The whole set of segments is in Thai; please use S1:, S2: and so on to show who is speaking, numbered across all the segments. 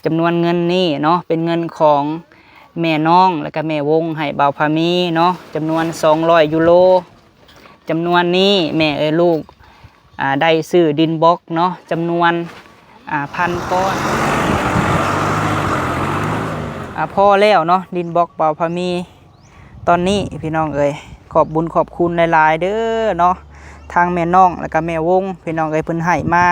S1: จำนวนเงินนี่เนาะเป็นเงินของแม่น้องแล้วก็แม่วงให้บ่าวพามีเนาะจำนวน200 ยูโรจำนวนนี้แม่ลูกได้ซื้อดินบล็อกเนาะจำนวน1,000 ก้อนพอแล้วเนาะดินบล็อกบ่าวพามีตอนนี้พี่น้องขอบบุญขอบคุณหลายๆเด้อเนาะทางแม่น้องแล้วก็แม่วงพี่น้องเพิ่นให้มา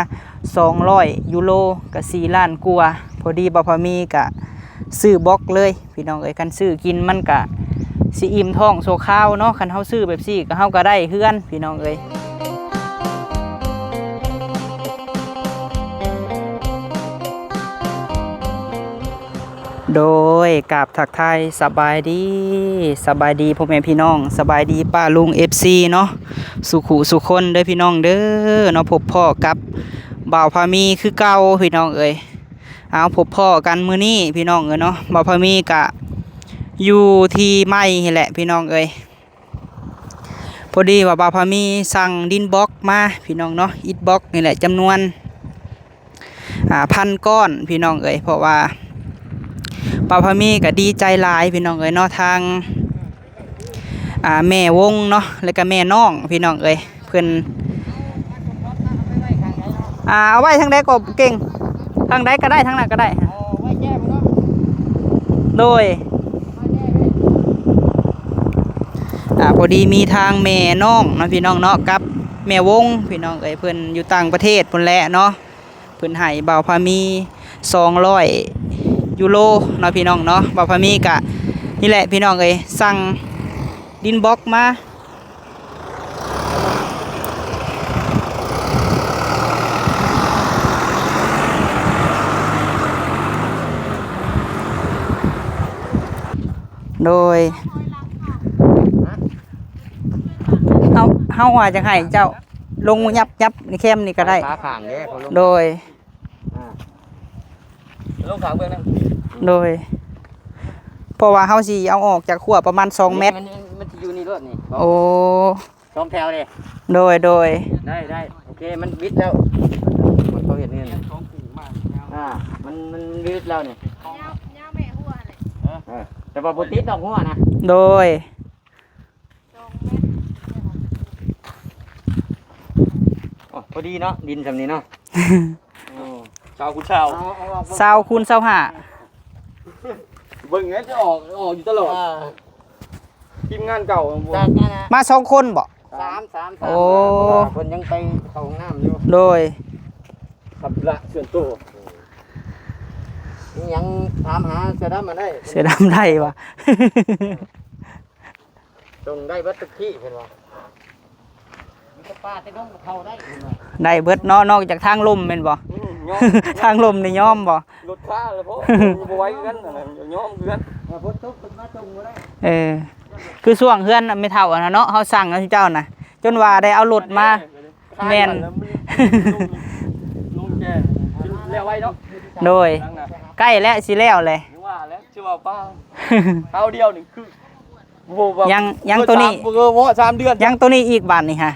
S1: 200 ยูโรกับ4 ล้านกว่าพอดีบ่าวพามีกะซื้อบล็อกเลยพี่น้องคันซื้อกินมันกะสิอิ่มท้องโซข้าวเนาะคันเฮาซื้อแบบซี่ก็เฮาก็ได้เฮือนพี่น้องโดยกราบทักทายสบายดีพ่อแม่พี่น้องสบายดีป้าลุง FC เนาะสุขุสุคนเด้อพี่น้องเด้อเนาะพบพ่อกับบ่าวพามีคือเก่าพี่น้องเอาพบพ่อกันมื้อนี้พี่น้องเนาะบ่าวพามีกะอยู่ที่ไม้นี่แหละพี่น้องพอดีว่าบ่าวพามีสั่งดินบล็อกมาพี่น้องเนาะอิฐบล็อกนี่แหละจำนวน1,000 ก้อนพี่น้องเพราะว่าบ่าวพามีก็ดีใจหลายพี่น้องเนาะทางแม่วงเนาะแล้วก็แม่น้องพี่น้องเพิ่นเอาไว้ทางใดก็เก่งทางใดก็ได้ทางนั้นก็ได้โดยพอดีมีทางแม่น้องนะพี่น้องเนาะกับแม่วงพี่น้องเพิ่นอยู่ต่างประเทศพุ่นแหละเนาะเพิ่นให้บ่าวพามี200 ยูโรเนาะพี่น้องเนาะบ่าวพามีกะนี่แหละพี่น้องสั่งดินบล็อกมาโดยเฮาว่าจะให้เจ้าลงยับในเข้มนี่ก็ได้โดย
S2: ลงขางเบื้องนั้น
S1: โดยเพราะว่าเฮาสิเอาออกจากขั้วประมาณ2 เมตร
S2: มันจะอยู่ในรถนี่
S1: โอ้
S2: 2 แถวเลย
S1: โดย
S2: ได้โอเคมันวิดแล้วมันเขาเห็นนี่มันวิดแล้วนี่แต่ว่าบติดดอกหัวนะ
S1: โดย
S2: พอดีเนาะดินสำนี้เนาะชาวคุณชาว
S1: คูณ25
S2: เบิ่งงั้นจะออกอยู่ตลอดทีมงานเก่า
S1: มา2 คนบ่
S2: 3โอ้คนยังไปเข้าห้องน้ำอยู่
S1: โดย
S2: ขับละส่วนตัวยังถามหาเสือดำมาได้
S1: เสือดำได้ปะ
S2: จงได้เบิดทุกที่เห็นป่ะมีกระป้าแต่น้องเขา
S1: ได้เบิดนอกจากทางลมเป็นบ่ทางลมนี่ย่อมบ่
S2: รถข้าเลยเพราะบ่ไว้กันย่อมกันรถตุ๊กมาจงมาได้
S1: คือช่วงเฮือนไม่เท่านะเนาะเขาสั่งนะเจ้านะจนว่าได้เอารถมาแม่น
S2: ลุงแกแล้วไว้เนาะ
S1: โดยใกล้แล้วสิแล้วเลย
S2: ว่าแล้วชื่อว่าป้าเอาเดียวนี่คือ
S1: ยังตัวนี้
S2: 3 เดือน
S1: ยังตัวนี้อีกบาทนี่ฮะ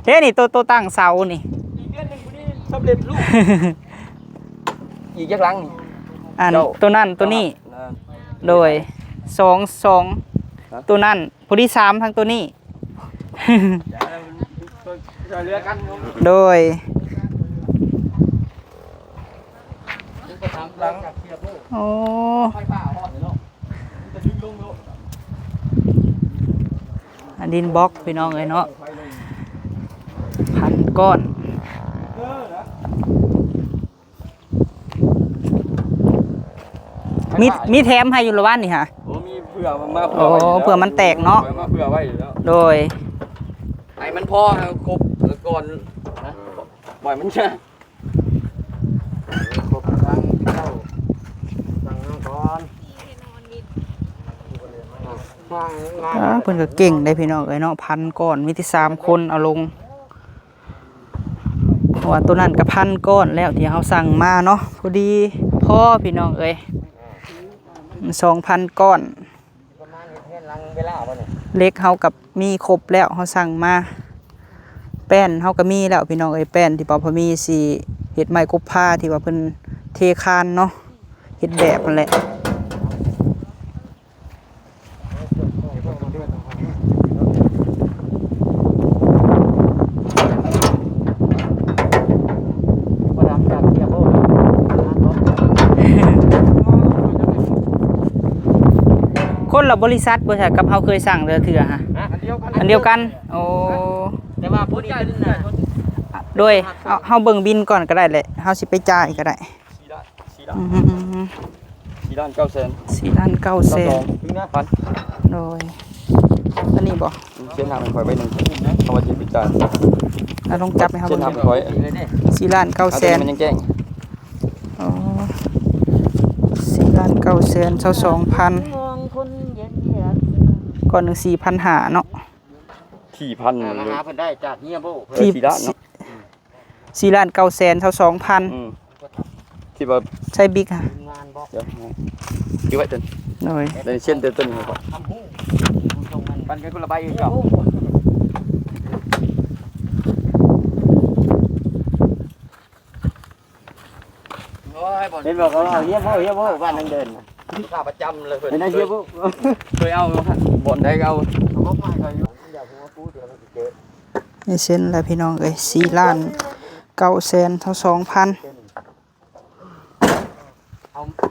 S1: เฮ้นี่ตัวตั้งเสานี่
S2: อีกเดือนนึงพอดีสำเร็จรูปอีกจักหลังนี่
S1: ตัวนั่นตัวนี้โดย2ตัวนั่นพอดี3ทั้งตัวนี้โดยโอ้ดินบล็อกพี่น้องเนาะ1,000 ก้อนมีแถมให้อยู่ละวันนี่ฮะ
S2: มีเผื่อมา
S1: เผื่อมันแตกเนาะ
S2: เผื่อไว้แล้ว
S1: โดย
S2: ไอ้มันพอครบก่อนนะบ่อยมันจะครบตั้งเข้าตั้งก่อน
S1: เพิ่นก็เก่งได้พี่น้องเนาะ1,000 ก้อนมีที่3 คนเอาลงเพราะว่าตัวนั้นก็1,000 ก้อนแล้วที่เขาสั่งมาเนาะพอดีพ่อพี่น้อง2,000 ก้อนเล็กเขากับมีครบแล้วเขาสั่งมาแป้นเขาก็มีแล้วพี่น้องแป้นที่บ่าวพามีสิเฮ็ดไม้กบผ้าที่ว่าเพิ่น เทคานเนาะเฮ็ดแบบนั่นแหละคนละบริษัทบ่ใช่กับเฮาเคยสั่งเทื่อฮะ อันเดียวกันโอ้
S2: แต่ว่าพูดได้ดิน่ะ
S1: โดยเฮาเบิ่งบินก่อนก็ได้แหละเฮาสิไปจ่ายก็ได้
S2: 4 ล้าน 900,000
S1: 4 ล้าน 9 แสน
S2: ถึงนะพัน
S1: โดยอันนี้บ่
S2: เส้นทางมันคอยไปหนึ่งเขาว่าจะพิจารณา
S1: เราต้องจับให้เฮา
S2: เส้
S1: เบิ่
S2: น
S1: ง
S2: ทางคอย
S1: 4 ล้าน 9 แสน
S2: มันยังแจ้ง
S1: อ๋อ4 ล้าน 9 แสน22,000ก่อนหนึ่ง 4,500เนาะ
S2: 4,000
S3: มา
S2: เลย
S3: หาเพิ่นได้จากเฮียโบ
S2: 4 ล้านเนาะ
S1: 4 ล้าน 9 แสน22,000
S2: ที่ว่า
S1: ใช่บิ๊กค่ะ
S3: งานบอก
S2: เดี๋ยวคิดไว้จน
S1: โดย
S2: ได้เส้นเต้นๆครับ
S3: ทำหูตรงมัน
S2: ปันกันคนละใบอีกครับเห็นบอกเขาเฮียโบบ้านนั่งเดินข้าประจำเลยเพิ่นเป็นเฮียโบเคยเอาบ่อนได้เอา
S3: เขาบอกไม่ก็อยู่อยากหัวปูเดี๋ยวมันจะเจอ
S1: นี่เส้นแล้วพี่น้องเอ้ย4 ล้าน 9 แสน22,000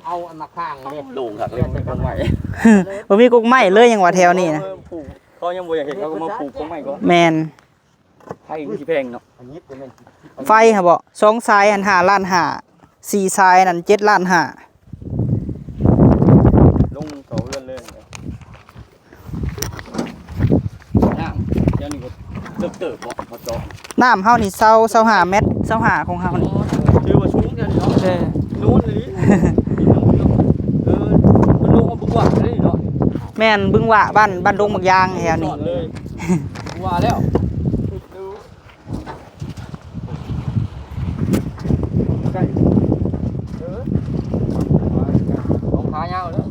S3: เอาอันมาข้างนี่
S2: ลุงครับเลยเป็นคนใหม่
S1: บ่มีกุ๊กไม้เลยยังว่าแถวนี้นะ
S2: เขายังบ่อยากเห็นเขาก็มาปลูกตรงใหม่ก่อน
S1: แม่น
S2: ให้สิแพงเนาะ
S3: อันนี้จะเป็น
S1: ไฟค่ะบ่2สายอัน5ล้าน5 4สายนั่น7ล้าน5
S2: ลงเขาเลื่อนเลยน้ำเดี๋ยวนี้ก็เติบบ่มาจอ
S1: น้ำเฮานี่25เมตร25ของเฮานี่
S2: ชื่อว่าชุ้งเดี๋ยวนี้เนาะ
S1: เออ
S2: นู้นเลยมันลงมาบุกว่าเลยเนาะ
S1: แม่นบึงหวะบ้านดงบักยางแถวนี้
S2: เลยว่าแล้วใกล้ของขายาวแล้ว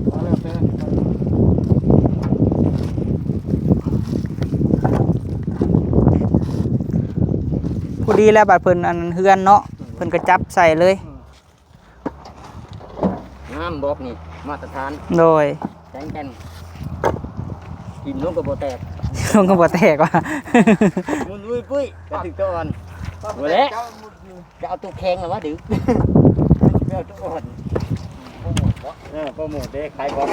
S1: พอดีแล้วบัดเพิ่นอันเฮือนเนาะเพิ่นก็จับใส่เลย
S3: น้ำบอกนี่มาตรฐาน
S1: โดย
S3: แข็งแกร่งกินลูกกระโบแตก
S1: ลงก็บ่แตกว่า
S3: มุนอุ้ยปุ้ยกระถึกตัวอ่อนหัวเละจะเอาตัวแข็งหรือวะดื้อเอาตัวอ่อนโปรโมทเด้ขายของ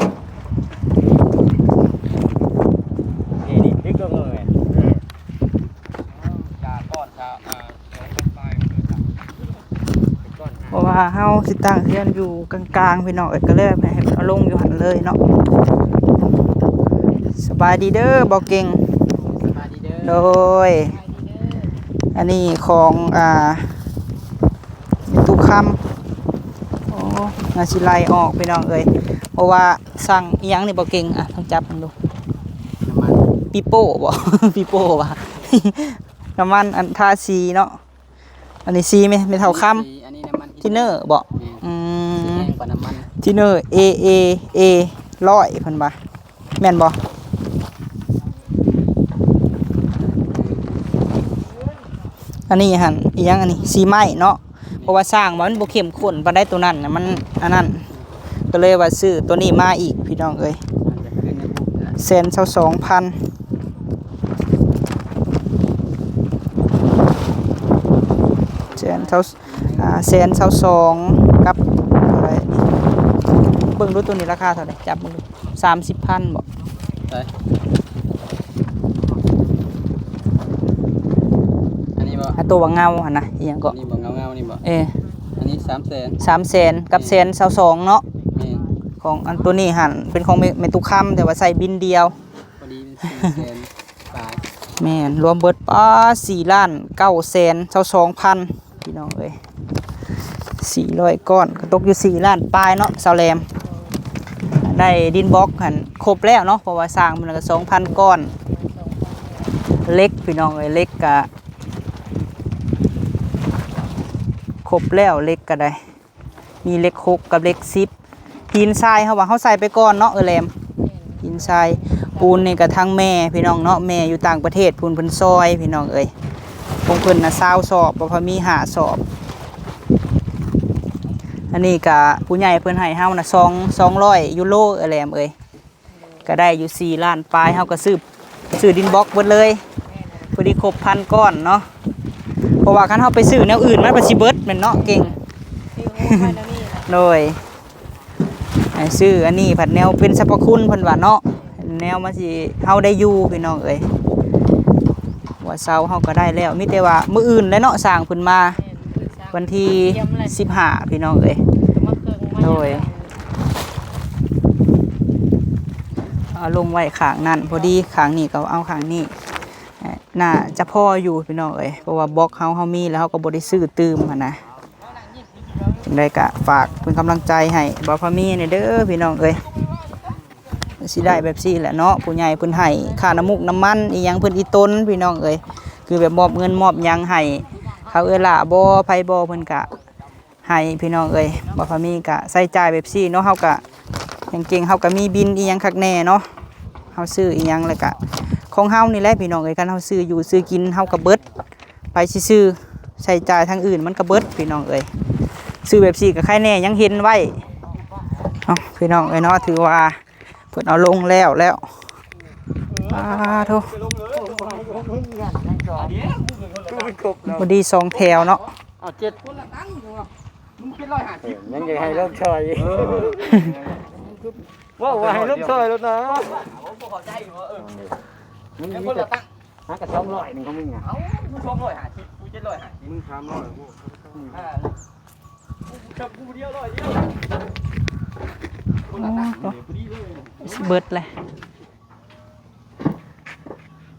S3: นี่ดึกก็เงย
S1: เพราะว่าเฮาสิตั้งเฮือนอยู่กลางๆพี่น้องเอ้ยก็เลยให้เอาลงอยู่หั่นเลยเนาะสบายดีเด้อบ่เก่ง
S3: มาดีเด้อ
S1: โดยอันนี้ของมีตู้คำโอ้งาสิไลออกพี่น้องเอ้ยเพราะว่าสั่งอีหยังนี่บ่เก่งอ่ะต้องจับมันดู
S3: น้ำมัน
S1: ปิโป้บ่ ปิโป้ว่ะ น้ำมันอันทาสีเนาะอันนี้สีไม่เท่าค
S3: อันนี้น้ำมัน
S1: ำทินเนอร์บ่
S3: แพงกว่าน้ำมัน
S1: ทินเนอร์ A 100เพิ่นบ่าแม่นบ่อันนี้หั่นอีหยังอันนี้สีไม้เนาะเพราะว่าสร้างมันบ่เข้มข้นปานใดตัวนั้นน่ะมันอันนั้นก็เลยว่าซื้อตัวนี้มาอีกพี่น้องเอ้ย122,000122,000กับอะไรนี่เบิ่งดูตัวนี้ราคาเท่าไหร่จับเบิ่งดู30,000บ่
S3: อันนี้บ่
S1: อันตัวว่าเงาหั่นนะอีหยังก็
S3: นี่บ่เงาๆนี่บ่ อันนี้300,000
S1: 300,000กับ122,000เนาะ
S3: แม่น
S1: ของอันตัวนี้หั่นเป็นของเมตุคัมแต่ว่าใส่บินเดียว
S3: พอดีเป็น400,000ปลาย
S1: แม่นรวมเบิดป้า4ล้าน9แสน22,000พี่น้องเอ้ย400ก้อนก็ตกอยู่4ล้านปลายเนาะซาวแรมได้ดินบล็อกหั่นครบแล้วเนาะเพราะว่าสร้างมันก็ 2,000 ก้อนเล็กพี่น้องเอ้ยเล็กก็ครบแล้วเล็กก็ได้มีเล็ก6กับเล็ก10หินทรายเฮาว่าเฮาใส่ไปก่อนเนาะแรมหินทรายปูนนี่ก็ทางแม่พี่น้องเนาะแม่อยู่ต่างประเทศปูนเพิ่นซอยพี่น้องเอ้ยของเพิ่นน่ะ20สอบบ่พอมี5สอบ อันนี้ก็ผู้ใหญ่เพิ่นให้เฮานะ200ยูโรแหลมเอ้ยก็ได้อยู่4ล้านปลายเฮาก็ซื้อดินบล็อกเบิดเลยพอดีครบ1,000ก้อนเนาะเพราะว่าคันเฮาไปซื้อแนวอื่นมันก็สิเบิดแม่นเนาะเก่ง โดยให้ซื้ออันนี้ผัดแนวเป็นสรรพคุณเพิ่นว่าเนาะแนวมาสิเฮาได้อยู่พี่น้องเอ้ยว่าเช้าเฮาก็ได้แล้วมีแต่ว่ามื้ออื่นแล้วเนาะสร้างเพิ่นมาวันที่15พี่น้องเอ้ยโดยเอาลงไว้ข้างนั้นพอดีข้างนี้ก็เอาข้างนี้น่าจะพออยู่พี่น้องเอ้ยเพราะว่าบล็อกเฮามีแล้วเฮาก็บ่ได้ซื้อตืมหั่นนะจังได๋ก็ฝากเป็นกำลังใจให้บ่าวพามีนี่เด้อพี่น้องเอ้ยสิได้แบบซี่แหละเนาะผู้ใหญ่เพิ่นให้ค่าน้ำมูกน้ำมันอีหยังเพิ่นอีต้นพี่น้องเอ้ยคือแบบมอบเงินมอบหยังให้เขาเอ้ยล่ะบ่ไผบ่เพิ่นก็ให้พี่น้องเอ้ยบ่าวพามีก็ใส่จ่ายแบบซี่เนาะเฮาก็จริงๆเฮาก็มีบินอีหยังคักแน่เนาะเฮาซื้ออีหยังแล้วก็ของเฮานี่แหละพี่น้องเอ้ยคันเฮาซื้ออยู่ซื้อกินเฮาก็เบิดไปซื้อใช้จ่ายทางอื่นมันก็เบิดพี่น้องเอ้ยซื้อแบบซี่ก็ใครแน่ยังเห็นไว้เนาะพี่น้องเอ้ยเนาะถือว่าเพิ่นเอาลงแล้วโธ่พอดี2แถวเนาะ
S3: เอา7คนละตั้งมึงเป็น150ยังจะให้ลงชอยว่าให้ลงชอยแล้วนะ
S2: บ่เข้าใจอยู่ว่า
S3: มึง
S2: ยัง
S3: มี
S2: คนละ
S3: แต่
S2: ตั้ง
S3: หากระ200นึงของมึงอ่ะ
S2: เอ้ามึง250กู750มึง300กูจับกูเดียว100เดียวคนละตั้งพอดีเลย
S1: เบิดเลย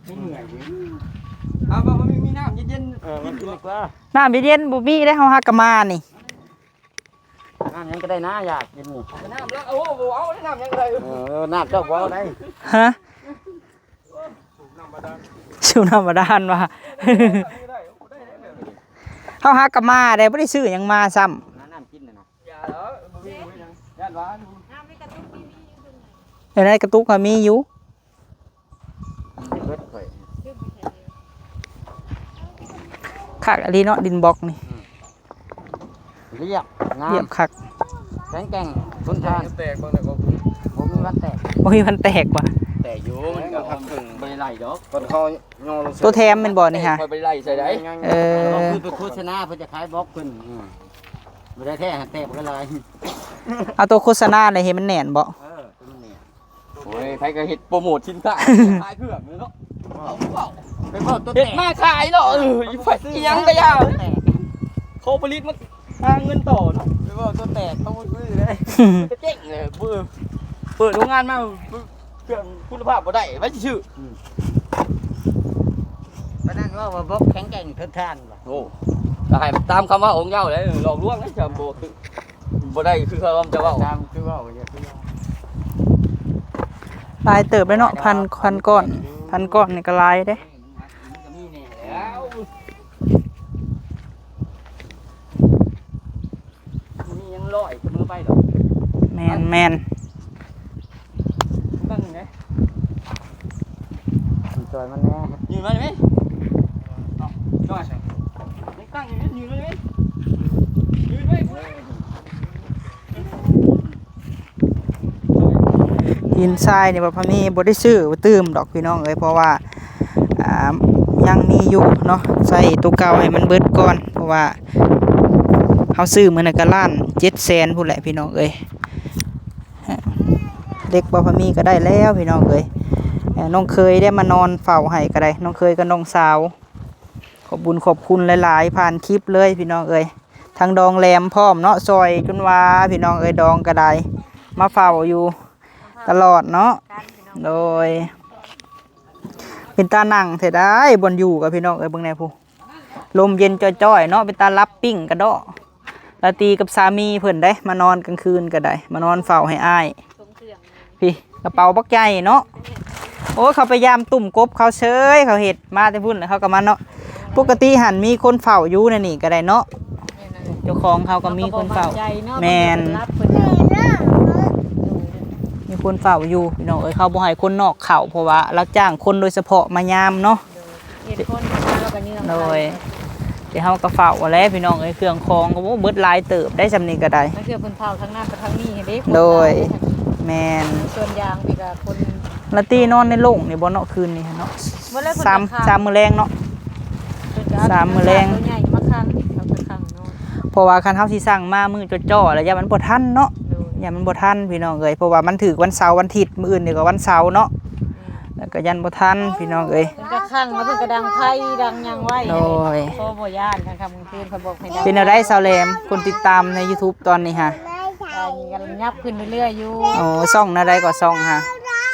S2: ไม่เหนื่อยเลยเอาบ่มีน้ำเย็นๆ
S3: มันกินดีกว่า
S1: น้ำเย็นๆบ่มีได้เฮาฮักกะมานี่
S3: น้ำยังก็ได้นะอยากกินนี่
S2: น้ำแล้วโอ้โหเอาน้ำยังไง
S3: น้ำเจ้าบ่ได้
S1: ฮะชื่อน้ำบาดาลว่ะ เฮาฮักกะมาได้บ่ได้ซื้อหยังมาซ้ำ
S3: น้ำกินน่ะนะ
S2: อย่าเหรอบ่มียังย่านหวาน
S1: ในกระตุกก็มีอยู่
S3: เบิดข่อย
S1: คักอันนี้เนาะดินบล็อกนี่
S3: เรียบงา
S1: เรีย
S3: ม
S1: บคัก
S3: แข็งแกร่งทนทาน
S2: แตกบ้างแต่ก็
S3: ผมมีวันแตก
S1: บ่มีมันแตกว่ะ
S2: แตกอยู่มันก็ทับถึงบ่ได้ไล่ดอก
S3: คนเขาย่อลง
S1: ตัวแถมแม่นบ่นี่ฮะ
S2: ค่อยไปไล่ใส่ได้
S1: เออ
S3: คือไปโฆษณาเพื่อจะขายบล็อกเพิ่นบ่ได้แท้แตกบ่ได้ลาย
S1: เอาตัวโฆษณาได้เห็นมันแน่นบ่
S3: ตัวมันเนี่ย
S2: โอ้ยใครก็เฮ็ดโปรโมทสินค้าขายเครื่องเนาะ
S3: ไปบอกตัวแต
S2: เฮ็ด
S3: ก
S2: มาขายเนาะอีไฟอีหยังก็ยาวเขาผลิตมันหาเงินต่อเนาะ
S3: ไปบอกตัวแตกเขาบ่ซื้อเลย
S2: จะเจ๊งเลยเปิดโรงงานมาเครื่องคุณภาพบ่ได้ไว้ชื่อ
S3: เพราะนั้นว่าบล็อกแข็งแกร่งทนทานว่ะ
S2: โอ้ก็ให้ตามคำว่าองค์เจ้าเลยหลอกลวงนะจะบ่คือบ่ได้คือเขาจะเว้า
S3: ตามคือว่าอย่าคือว่า
S1: ลายเติบได้เนาะพันก้อนนี่ก็ลายเด้
S2: ก็มีแน่แล้วมียังลอยกับมือไปดอก
S1: แมน
S2: ตั้งไง
S3: สวยมันแน่
S2: ยืนมาได้ไหมเอาจ้อยใช่ยังตั้งอยู่ยืนเลยไหมยืนไว้
S1: หินทรายนี่บ่พอมีบ่ได้ซื้อบ่ตื้มดอกพี่น้องเอ้ยเพราะว่ายังมีอยู่เนาะใส่ตัวเก่าให้มันเบิดก่อนเพราะว่าเฮาซื้อมื้อนั้นก็ล้าน700,000พุ่นแหละพี่น้องเอ้ยเด็กบ่พอมีก็ได้แล้วพี่น้องเอ้ยน้องเคยได้มานอนเฝ้าให้ก็ได้น้องเคยกับน้องสาวขอบคุณหลายๆผ่านคลิปเลยพี่น้องเอ้ยทางดองแรมพร้อมเนาะซอยจนว่าพี่น้องเอ้ยดองก็ได้มาเฝ้าอยู่ตลอดเนาะโดยเป็นตานั่งเสียได้บนอยู่กับพี่น้องเอ้ยเบิ่งแน่ผู้ลมเย็นจ้อยๆเนาะเป็นตารับปิ้งกระดอตาตีกับสามีเพิ่นได้มานอนกลางคืนก็ได้มานอนเฝ้าให้อ้ายพี่กระเป๋าบักใหญ่เนาะโอ้เขาไปยามตุ่มกบเขาเฉยเขาเห็ดมาแต่พุ่นเขาก็มาเนาะปกติหันมีคนเฝ้าอยู่นั่นนี่ก็ได้เนาะเจ้าของเขาก็มีคนเฝ้าแมนมีคนเฝ้าอยู่พี่น้องเอ้ยเขาบ่ให้คนนอกเข้าเพราะว่าเราจ้างคนโดยเฉพาะมายามเนาะโดย ดี๋ยวเฮาก็เฝ้าแล้วพี่น้องเอ้ยเครื่องของก็บ่เบิดหลายเติบได้ซำนี้ก็ได้
S4: นั่นคือเพิ่นเผาทั้งหน้ากับทั้งนี้เด้
S1: โดย แม่น
S4: ส่วนยางพี่ก็คน
S1: ละตีนอนในโรงนี่บ่เนาะคืนนี้เนาะ
S4: บ่ได้เพิ่น
S1: สามมื้อแรงเนาะ สามมื้อแรง
S4: ตัวใหญ่มาคังเอาไปคังเนาะ
S1: เพราะว่าคันเฮาสิสั่งมามื้อจ่อๆแล้วอย่ามันบ่ทันเนาะ
S4: โดย
S1: อย่ามันบ่ทันพี่น้องเอ้ยเพราะว่ามันถึกวันเสาร์วันอาทิตย์มื้ออื่นนี่ก็วันเสาร์เนาะแล้วก็ยันบ่ทันพี่น้องเอ้ย
S4: เพิ่นก็คังแล้วเพิ่นก็ดังไผดังหยังไว้
S1: โดย
S4: โซบ่ย่านกันครับกลางคืนเพิ่นบอกให้ดัง
S1: เป็นอะไรสาวแหลมคนติดตามใน YouTube ตอนนี้ฮะ
S4: กันยับขึ้นเรื่อยๆอยู่
S1: โอ้ซ่องอะไรก็ซ่องฮะ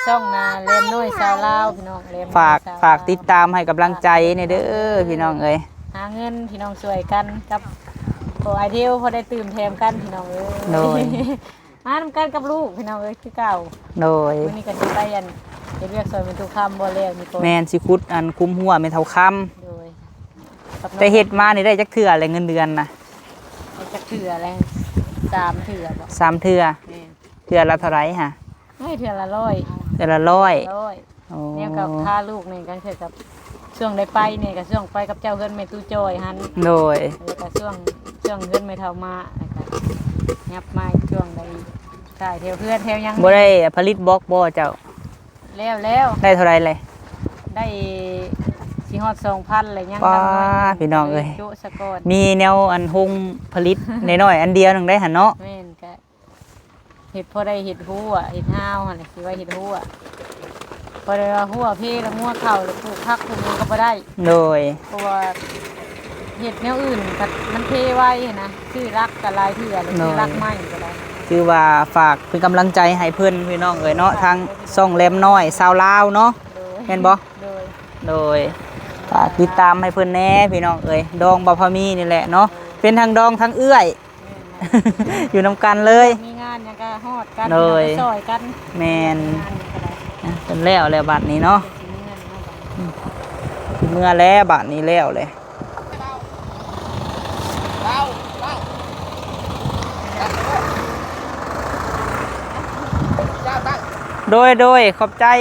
S4: ช่องนาเลมน้อยชาวลาวพี่น้องเลมน้อย
S1: ฝาก
S4: ชวลว
S1: ติดตามให้กำลังใจในเด้อพี่น้องเอ้ย
S4: หาเงินพี่น้องช่วยกันกับโอไอเดียวพอได้ตื่นแถมกันพี่น้องเอ้ย
S1: โดย
S4: มาทำกันกับลูกพี่น้องเอ้ยคือเก่า
S1: โดย
S4: วันนี้ก็จะไปอันเฮ็ดเรียกซอยเป็นทุกคำบ่แล้วมีคน
S1: แมนสิคุดอันคุ้มหัวแม่นเท่าค
S4: โดยกับน้อง
S1: ำแต่เฮ็ดมานี่ได้จักเทื่ออะไรเงินเดือนนะ
S4: ไอ้จักเถื่ออะไร3เถื่อบ่
S1: 3เทื่อ
S4: แม่น
S1: เทื่อละเท่าไหร่ฮะ
S4: เฮ้ยเถื่อละ100
S1: เทื่อละ100
S4: 100
S1: โอ้
S4: เนี่ยกับค่าลูกนี่กันคือกับช่วงได้ไปเนี่ยกับช่วงไปกับเจ้าเฮือนแม่ตู้จอยหัน
S1: โดย
S4: แล้วก็ช่วงเฮือนไม่เท่ามาแล้วก็ยับมาช่วงใดขายแถวเพื่อนแถวยัง
S1: บ่ได้ผลิตบล็อกบ่เจ้า
S4: แล้ว
S1: ได้เท่าไหร่เลย
S4: ได้สิฮอด 2,000อะไรยัง
S1: ว้า
S4: กันน้อย
S1: พี่น้องเอ้ย
S4: จุสะก่อน
S1: มีแนวอันโฮงผลิตน้อยๆอันเดียวหนึงได้หั่นเนาะ
S4: แม่นก็เฮ็ดพอได้เฮ็ดหัวเฮ็ดห้าวหั่นน่ะสิว่าเฮ็ดหัวพอได้ว่าหัวพี่แล้วงัวเข้าแล้วปลูกผักปลูกหยังก็บ่ได้
S1: โดย
S4: เพราะว่าเห็ดแนวอื่นก็มันเทไว้นะชื่อรักกับลายเถื่อหรือชื่อรักไม่ก็ได้
S1: คือว่าฝากเป็นกำลังใจให้เพื่อนพี่น้องเอ้ยเนาะทางซ่องแหลมน้อยสาวลาวเนาะ
S4: โดย
S1: เห็นบ่
S4: โดย
S1: โดยฝากติดตามให้เพื่อนแหน่พี่น้องเอ้ยดองบ่พอมีนี่แหละเนาะเป็นทางดองทางเอื้อย อยู่นำกันเลย
S4: มีงานหยังก็ฮอดกัน
S1: โดย
S4: ซอยกัน
S1: แมน
S4: งานหยังก็ได้
S1: เป็นแล้วบัดนี้เนาะ
S4: เป็นสิมีเงินมาบัด
S1: เมื่อแล้วบัดนี้แล้วเลยโดยขอบใจ1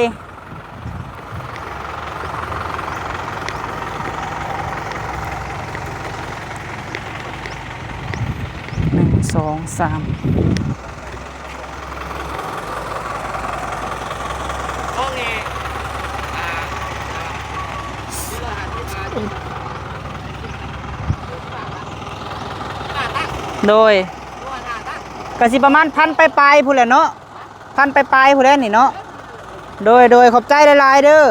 S1: 2 3โดยก็สิประมาณพันปลายๆพู้นแหละเนาะพันปลายๆพู้นแหละนี่เนาะโดยขอบใจหลายๆเด้อ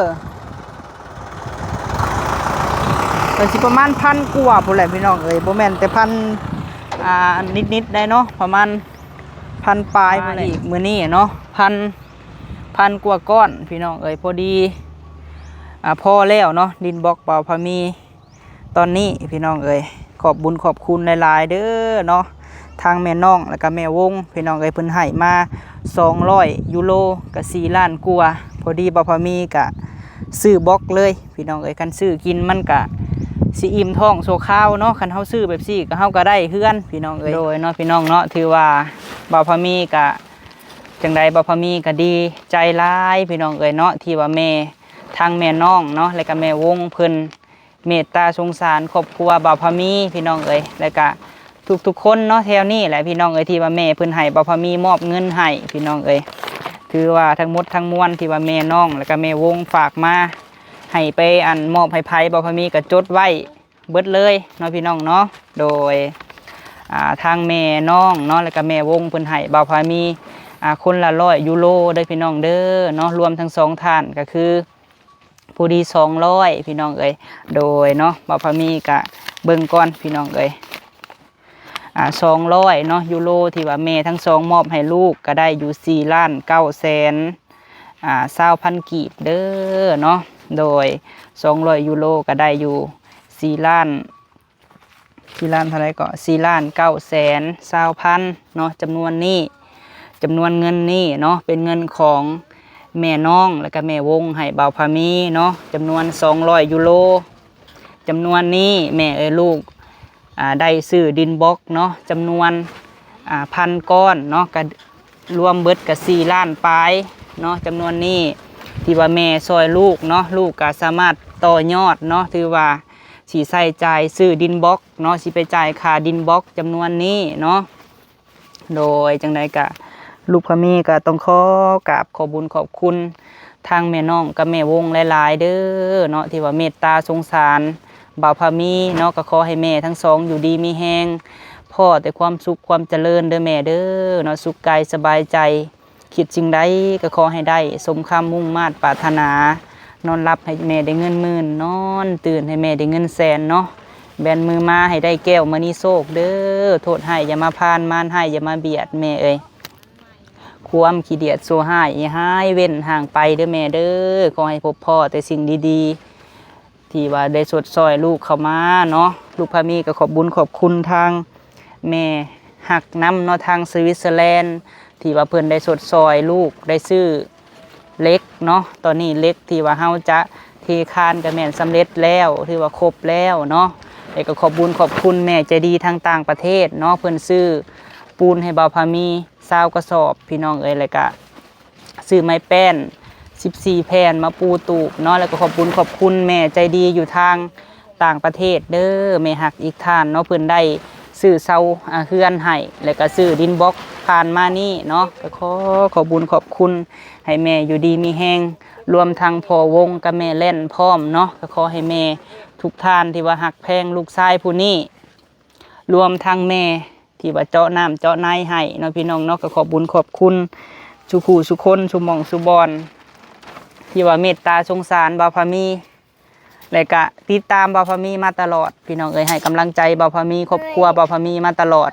S1: ก็สิประมาณพันกว่าพู้นแหละพี่น้องเอ้ยบ่แม่นแต่พันนิดๆได้เนาะประมาณพันปลายพู้นแหละอีกมื้อนี้เนาะพันกว่าก้อนพี่น้องเอ้ยพอดีพอแล้วเนาะดินบล็อกเป่าพามีตอนนี้พี่น้องเอ้ยขอบบุญขอบคุณหลายๆเด้อเนาะทางแม่น้องแล้วก็แม่วงพี่น้องเอ้ยเพิ่นให้มา200ยูโรก็4ล้านกว่าพอดีบ่พอมีก็ซื้อบล็อกเลยพี่น้องเอ้ยคันซื้อกินมันก็สิอิ่มท้องโซข้าวเนาะคันเฮาซื้อแบบซี่ก็เฮาก็ได้เฮือนพี่น้องเอ้ยโดยเนาะพี่น้องเนาะถือว่าบ่พอมีก็จังใดบ่พอมีก็ดีใจหลายพี่น้องเอ้ยเนาะที่ว่าแม่ทางแม่น้องเนาะแล้วก็แม่วงเพิ่นเมตตาสงสารครอบครัวบ่าวพามีพี่น้องเอ้ยแล้วก็ทุกคนเนาะแถวนี้แหละพี่น้องเอ้ยที่ว่าแม่เพิ่นให้บ่าวพามีมอบเงินให้พี่น้องเอ้ยถือว่าทั้งหมดทั้งมวลที่ว่าแม่น้องแล้วก็แม่วงฝากมาให้ไปอันมอบให้ไผบ่าวพามีก็จดไว้เบิดเลยเนาะพี่น้องเนาะโดยทางแม่น้องเนาะแล้วก็แม่วงเพิ่นให้บ่าวพามีคนละ100ยูโรเด้อพี่น้องเด้อเนาะรวมทั้ง2ท่านก็คือผู้ดี200พี่น้องเอ้ยโดยเนาะบ่าวพามีกะเบิ่งก่อนพี่น้องเอ้ย200เนาะยูโรที่ว่าแม่ทั้งสองมอบให้ลูกก็ได้อยู่4,920,000กีบเด้อเนาะโดย200ยูโรก็ได้อยู่4ล้านเท่าไหร่ก็4,920,000เนาะจำนวนเงินนี้เนาะเป็นเงินของแม่น้องแล้วก็แม่วงให้บ่าวพามีเนาะจำนวน200ยูโรจำนวนนี้แม่ลูกได้ซื้อดินบล็อกเนาะจำนวน1,000 ก้อนเนาะก็รวมเบิดกับ4ล้านปลายเนาะจำนวนนี้ที่ว่าแม่ซอยลูกเนาะลูกก็สามารถต่อยอดเนาะถือว่า สิใส่จ่ายซื้อดินบล็อกเนาะสิไปจ่ายค่าดินบล็อกจำนวนนี้เนาะโดยจังใดก็ลูกพามีก็ต้องขอกราบขอบุญขอบคุณทางแม่น้องกับแม่วงหลายๆเด้อเนาะที่ว่าเมตตาสงสารบ่าวพามีเนาะก็ขอให้แม่ทั้งสองอยู่ดีมีแฮงพ่อแต่ความสุขความเจริญเด้อแม่เด้อเนาะสุขกายสบายใจคิดสิ่งใดก็ขอให้ได้สมคำมุ่งมา่ปรารถนานอนรับให้แม่ได้เงินหมื่นนอนตื่นให้แม่ได้เงินแสนเนาะแบนมือมาให้ได้แก้วมณีโชคเด้อโทษให้อย่ามาพานมานให้อย่ามาเบียดแม่เอ้ยความขี้เดียดโซหายอย่าให้เว้นห่างไปเด้อแม่เด้อขอให้พบพ่อแต่สิ่งดีๆที่ว่าได้สดซอยลูกเข้ามาเนาะลูกพามีก็ขอบบุญขอบคุณทางแม่หักน้ำเนาะทางสวิตเซอร์แลนด์ที่ว่าเพิ่นได้สดซอยลูกได้ซื้อเล็กเนาะตอนนี้เล็กที่ว่าเฮาจะเทคานกับแม่นสำเร็จแล้วที่ว่าครบแล้วเนาะแล้วก็ขอบบุญขอบคุณแม่ใจดีทางต่างประเทศเนาะเพิ่นซื้อปูนให้บ่าวพามี20กระสอบพี่น้องเอ้ยแล้วก็ซื้อไม้แป้น14แผ่นมาปูตูบเนาะแล้วก็ขอบบุญขอบคุณแม่ใจดีอยู่ทางต่างประเทศเด้อแม่หักอีกท่านเนาะเพิ่นได้ซื้อเสาเฮือนให้แล้วก็ซื้อดินบล็อกผ่านมานี่เนาะก็ขอบุญขอบคุณให้แม่อยู่ดีมีแฮงรวมทั้งพ่อวงกับแม่เล่นพร้อมเนาะก็ขอให้แม่ทุกท่านที่ว่าหักแพงลูกชายผู้นี้รวมทั้งแม่ที่ว่าเจาะน้ำเจาะในให้เนาะพี่น้องเนาะก็ขอบุญขอบคุณสุขูสุคนสุหม่องสุบอนที่ว่าเมตตาสงสารบ่าวพามีและก็ติดตามบ่าวพามีมาตลอดพี่น้องเอ้ยให้กำลังใจบ่าวพามีครอบครัวบ่าวพามีมาตลอด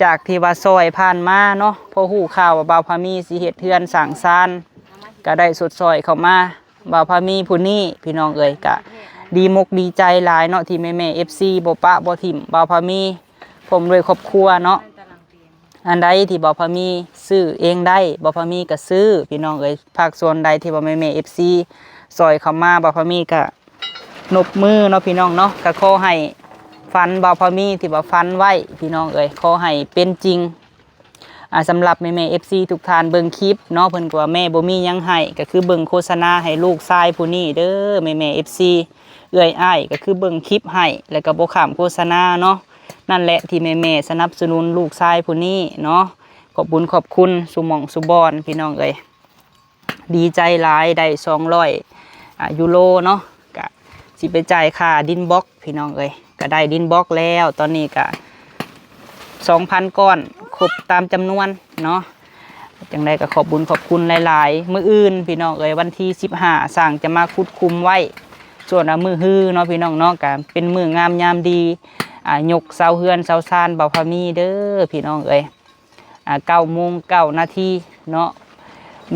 S1: จากที่ว่าซอยผ่านมาเนาะพอหูข่าวว่าบ่าวพามีสิเฮ็ดเทือนสร้างซานก็ได้สดซอยเข้ามาบ่าวพามีผู้นี้พี่น้องเอ้ยก็ดีมกดีใจหลายเนาะที่แม่ๆ FC บ่ปะบ่ทิ่มบ่าวพามีผมด้วยครอบครัวเนาะอันใดที่บ่าวพามีซื้อเองได้บ่าวพามีก็ซื้อพี่น้องเอ้ยภาคส่วนใดที่ว่าแม่ๆ FC ซอยเข้ามาบ่าวพามีก็นบมือเนาะพี่น้องเนาะก็ขอให้ฟันบ่าวพามีที่ว่าฟันไว้พี่น้องเอ้ยขอให้เป็นจริงสำหรับแม่ๆ FC ทุกท่านเบิ่งคลิปเนาะเพิ่นก็ว่าแม่บ่มีหยังให้ก็คือเบิ่งโฆษณาให้ลูกชายผู้นี้เด้อแม่ๆ FC เอื้อยอ้ายก็คือเบิ่งคลิปให้แล้วก็บ่ข้ามโฆษณาเนาะนั่นแหละที่แม่ๆสนับสนุนลูกชายผู้นี้เนาะขอบบุญขอบคุณสุหม่องสุบอนพี่น้องเอ้ยดีใจหลายได้200ยูโรเนาะก็สิไปจ่ายค่าดินบล็อกพี่น้องเอ้ยก็ได้ดินบล็อกแล้วตอนนี้ก็ 2,000 ก้อนครบตามจำนวนเนาะจังไดก็ขอบบุญขอบคุณหลายๆมื้ออื่นพี่น้องเอ้ยวันที่15สร้างจะมาคุดคุมไว้ส่วนมื้อฮือเนาะพี่น้องเนาะก็เป็นมื้องามยามดียกเสาเฮือนเสาซานบ่าวพามีเด้อพี่น้องเอ้ย9:09 นาทีเนาะ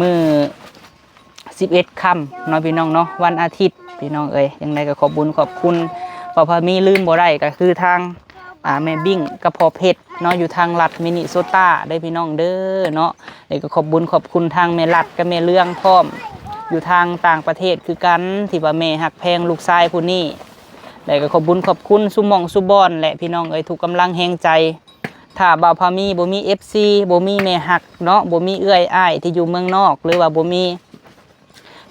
S1: มื้อ11 ค่ำเนาะพี่น้องเนาะวันอาทิตย์พี่น้องเอ้ยจังไดก็ขอบบุญขอบคุณบ่าวพามีลืมบ่ได้ก็คือทางแม่บิ้งกับพ่อเพชรเนาะอยู่ทางรัฐมินิโซตาได้พี่น้องเด้อเนาะแล้วก็ขอบบุญขอบคุณทางแม่รัฐกับแม่เรื่องพร้อมอยู่ทางต่างประเทศคือกันที่ว่าแม่หักแพงลูกชายผู้นี้แล้วก็ขอบบุญขอบคุณสุหม่องสุบอนและพี่น้องเอ้ยทุกกำลังแห่งใจถ้าบ่าวพามีบ่มี FC บ่มีแม่หักเนาะบ่มีเอื้อยอ้ายที่อยู่เมืองนอกหรือว่าบ่มี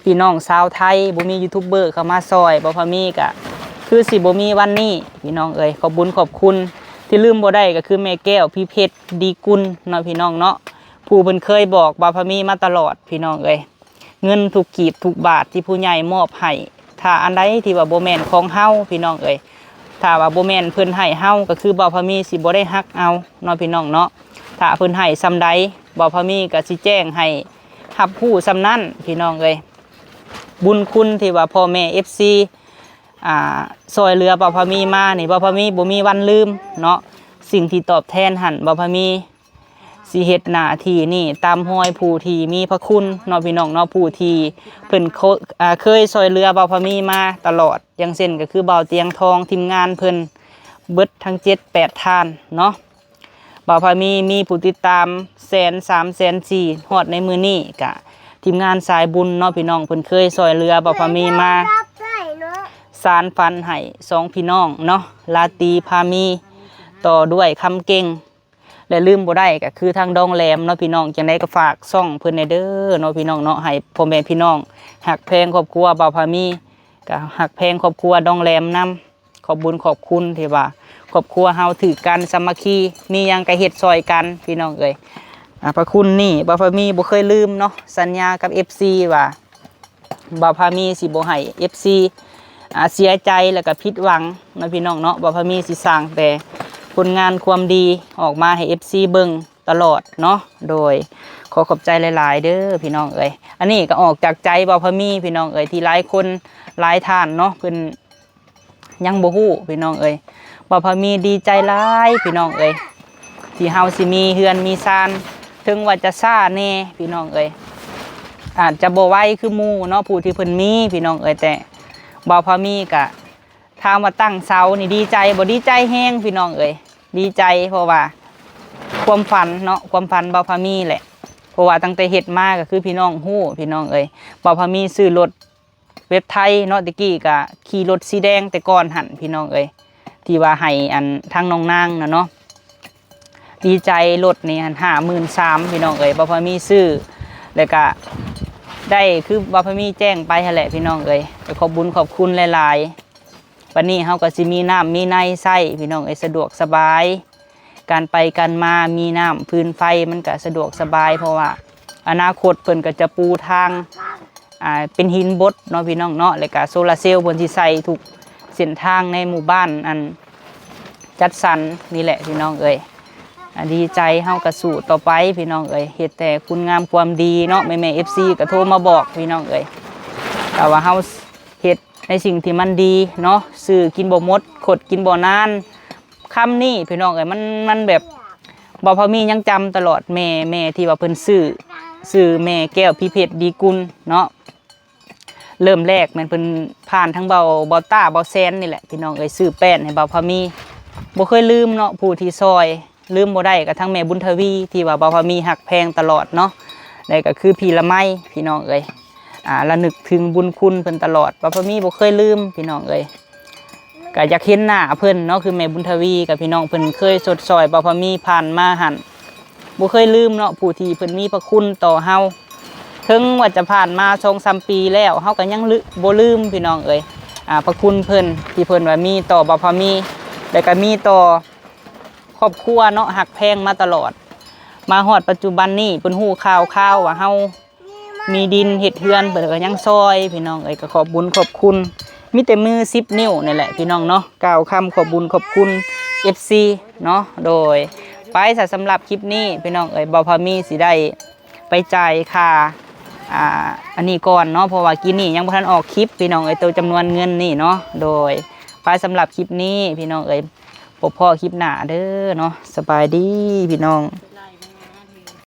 S1: พี่น้องชาวไทยบ่มียูทูบเบอร์เข้ามาซอยบ่าวพามีก็คือสิบ่มีวันนี้พี่น้องเอ้ยขอบบุญขอบคุณที่ลืมบ่ได้ก็คือแม่แก้วพี่เพชรดีกุลเนาะพี่น้องเนาะผู้เพิ่นเคยบอกบ่าวพามีมาตลอดพี่น้องเอ้ยเงินทุกกีบทุกบาทที่ผู้ใหญ่มอบให้ถ้าอันใดที่ว่าบ่แม่นของเฮาพี่น้องเอ้ยถ้าว่าบ่แม่นเพิ่นให้เฮาก็คือบ่าวพามีสิบ่ได้ฮักเอาเนาะพี่น้องเนาะถ้าเพิ่นให้ซำใดบ่าวพามีก็สิแจ้งให้รับรู้ซำนั้นพี่น้องเอ้ยบุญคุณที่ว่าพ่อแม่ FCซอยเรือบ่าวพามีมานี่บ่าวพามีบ่มีวันลืมเนาะสิ่งที่ตอบแทนหั่นบ่าวพามีสิเฮ็ดหน้าที่นี่ตามห้อยผู้ที่มีพระคุณเนาะพี่น้องเนาะผู้ที่เพิ่นเคยซอยเรือบ่าวพามีมาตลอดอย่างเช่นก็คือบ่าวเตียงทองทีมงานเพิ่นเบิดทั้ง7-8ท่านเนาะบ่าวพามีผู้ติดตาม103,400,000ฮอดในมื้อนี้ก็ทีมงานสายบุญเนาะพี่น้องเพิ่นเคยซอยเรือบ่าวพามีมาสารฟันให้2พี่น้องเนาะลาตีพามีต่อด้วยคำเก่งและลืมบ่ได้ก็คือทางดองแหลมเนาะพี่น้องจังได๋ก็ฝากซ่องเพิ่นเด้อเนาะพี่น้องเนาะให้พ่อแม่พี่น้องหักแพงครอบครัวบ่าวพามีก็หักแพงครอบครัวดองแหลมนำข อบบุญขอบคุณที่ว่าครอบครัวเฮาถือกันสามัคคีมีหยังก็เฮ็ดซอยกันพี่น้องเอ้ยพระคุณนี่บ่าวพามีบ่เคยลืมเนาะสัญญากับ FC ว่าบ่าวพามีสิบ่ให้ FC เสียใจแล้วก็ผิดหวังนะพี่น้องเนาะบ่าวพามีสิสร้างแต่ผลงานความดีออกมาให้ FC เบิ่งตลอดเนาะโดยขอขอบใจหลายๆเด้อพี่น้องเอ้ยอันนี้ก็ออกจากใจบ่าวพามีพี่น้องเอ้ยที่หลายคนหลายท่านเนาะเพิ่นยังบ่ฮู้พี่น้องเอ้ยบ่าวพามีดีใจหลายพี่น้องเอ้ยที่เฮาสิมีเฮือนมีซานถึงว่าจะซ่าแน่พี่น้องเอ้ยอาจจะบ่ไวคือหมู่เนาะผู้ที่เพิ่นมีพี่น้องเอ้ยแต่บ่าวพามีก็ถามว่าตั้งเสานี่ดีใจบ่ดีใจแฮงพี่น้องเอ้ยดีใจเพราะว่าความฝันเนาะความฝันบ่าวพามีแหละเพราะว่าตั้งแต่เฮ็ดมาก็คือพี่น้องฮู้พี่น้องเอ้ยบ่าวพามีซื้อรถเว็บไทยเนาะตะกี้ก็ขี่รถสีแดงแต่ก่อนหั่นพี่น้องเอ้ยที่ว่าให้อันทางน้องนางน่ะเนาะดีใจรถนี่หั่น53,000พี่น้องเอ้ยบ่าวพามีซื้อแล้วก็ได้คือบ่าวพามีแจ้งไปหั่นแหละพี่น้องเอ้ยขอบบุญขอบคุณหลายๆวันนี้เฮาก็สิมีน้ำมีในใช้พี่น้องเอ้ยสะดวกสบายการไปกันมามีน้ำพื้นไฟมันก็สะดวกสบายเพราะว่าอนาคตเพิ่นก็จะปูทางเป็นหินบดเนาะพี่น้องเนาะแล้วก็โซลาร์เซลล์เพิ่นสิใส่ทุกเส้นทางในหมู่บ้านอันจัดสรรนี่แหละพี่น้องเอ้ยดีใจเฮาก็สู้ต่อไปพี่น้องเอ้ยเฮ็ดแต่คุณงามความดีเนาะแม่ๆ FC ก็โทรมาบอกพี่น้องเอ้ยแต่ว่าเฮาเฮ็ดในสิ่งที่มันดีเนาะซื้อกินบ่หมดขดกินบ่นานคำนี้พี่น้องเอ้ยมันแบบบ่าวพามียังจำตลอดแม่ที่ว่าเพิ่นซื้อแม่แก้วพิเพชรดีกุลเนาะเริ่มแรกมันเพิ่นผ่านทั้งเบาต้าเบาแซนนี่แหละพี่น้องเอ้ยซื้อแป้นให้บ่าวพามีบ่เคยลืมเนาะผู้ที่ซอยลืมบ่ได้ก็ทั้งแม่บุญทวีที่ว่าบ่าวพามีหักแพงตลอดเนาะแล้วก็คือพี่ละไมพี่น้องเอ้ยระลึกถึงบุญคุณเพิ่นตลอดบ่าวพามีบ่เคยลืมพี่น้องเอ้ยก็อยากเห็นหน้าเพิ่นเนาะคือแม่บุญทวีกับพี่น้องเพิ่นเคยสดซอยบ่าวพามีผ่านมาหั่นบ่เคยลืมเนาะผู้ที่เพิ่นมีพระคุณต่อเฮาถึงว่าจะผ่านมา 2-3 ปีแล้วเฮาก็ยังบ่ลืมพี่น้องเอ้ยพระคุณเพิ่นที่เพิ่นว่ามีต่อบ่าวพามีแล้วก็มีต่อครอบครัวเนาะหักแพงมาตลอดมาฮอดปัจจุบันนี้เพิ่นฮู้ข่าวว่าเฮามีดินเฮ็ดเฮือนเพิ่นก็ยังซอยพี่น้องเอ้ยก็ขอบบุญขอบคุณมีแต่มือ10 นิ้วนี่แหละพี่น้องเนาะกล่าวคำขอบบุญขอบคุณ FC เนาะโดยไปสำหรับคลิปนี้พี่น้องเอ้ยบ่าวพามีสิได้ไปจ่ายค่าอันนี้ก่อนเนาะเพราะว่ากินนี่ยังบ่ทันออกคลิปพี่น้องเอ้ยตัวจำนวนเงินนี่เนาะโดยไปสำหรับคลิปนี้พี่น้องเอ้ยพบพ่อคลิปหน้าเด้อเนาะสบายดีพี่น้อง